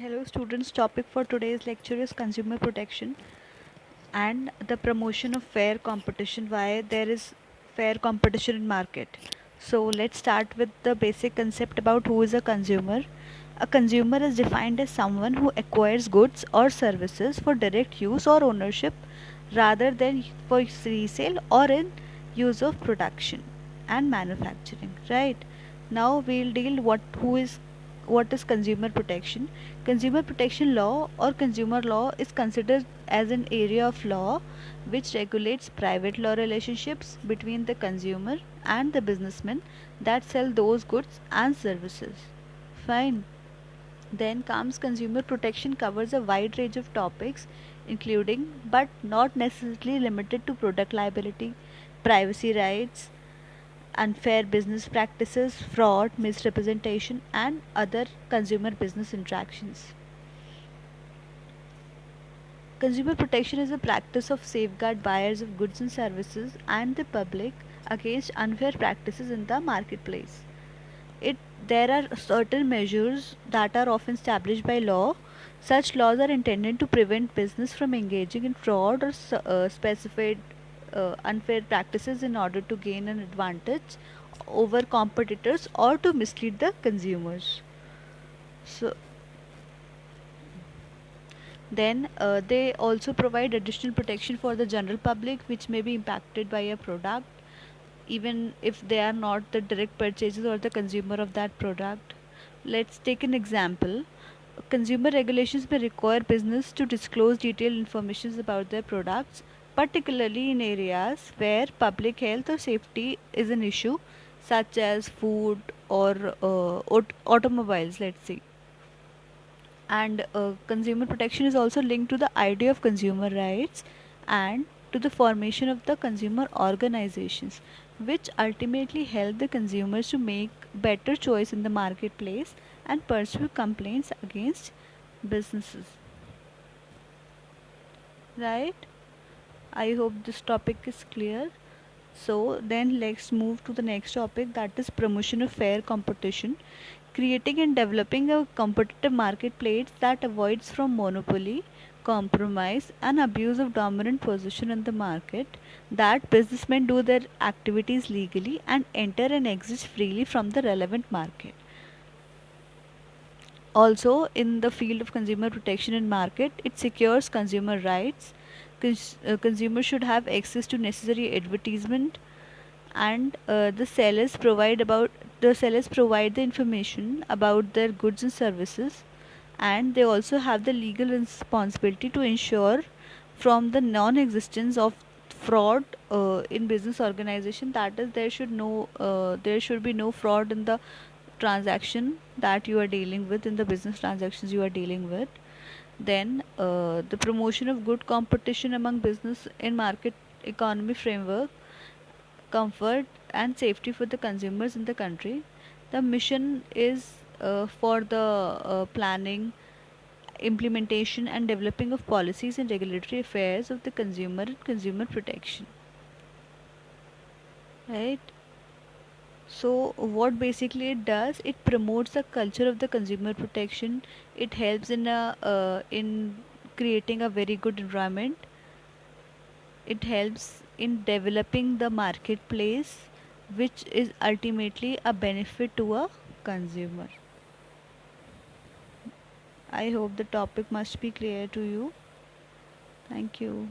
Hello students, topic for today's lecture is consumer protection and the promotion of fair competition, why there is fair competition in market. So let's start with the basic concept about who is a consumer. A consumer is defined as someone who acquires goods or services for direct use or ownership rather than for resale or in use of production and manufacturing, right? Now we'll deal what is consumer protection. Consumer protection law or consumer law is considered as an area of law which regulates private law relationships between the consumer and the businessmen that sell those goods and services. Fine. Then comes consumer protection covers a wide range of topics including but not necessarily limited to product liability, privacy rights, unfair business practices, fraud, misrepresentation, and other consumer business interactions. Consumer protection is a practice of safeguard buyers of goods and services and the public against unfair practices in the marketplace. It There are certain measures that are often established by law. Such laws are intended to prevent business from engaging in fraud or specified unfair practices in order to gain an advantage over competitors or to mislead the consumers. So then they also provide additional protection for the general public which may be impacted by a product even if they are not the direct purchasers or the consumer of that product. Let's take an example. Consumer regulations may require business to disclose detailed information about their products, particularly in areas where public health or safety is an issue, such as food or automobiles, let's say. And consumer protection is also linked to the idea of consumer rights and to the formation of the consumer organizations which ultimately help the consumers to make better choice in the marketplace and pursue complaints against businesses, right? I hope this topic is clear. So then let's move to the next topic, that is promotion of fair competition. Creating and developing a competitive marketplace that avoids from monopoly, compromise and abuse of dominant position in the market, that businessmen do their activities legally and enter and exit freely from the relevant market. Also, in the field of consumer protection and market, it secures consumer rights. Consumers should have access to necessary advertisement, and the sellers provide the information about their goods and services, and they also have the legal responsibility to ensure from the non-existence of fraud in business organization. That is, there should be no fraud in the transaction that you are dealing with, in the business transactions you are dealing with. Then the promotion of good competition among business in market economy framework, comfort and safety for the consumers in the country. The mission is for the planning, implementation and developing of policies and regulatory affairs of the consumer and consumer protection, right? So what basically it does, it promotes the culture of the consumer protection. It helps in creating a very good environment. It helps in developing the marketplace which is ultimately a benefit to a consumer. I hope the topic must be clear to you. Thank you.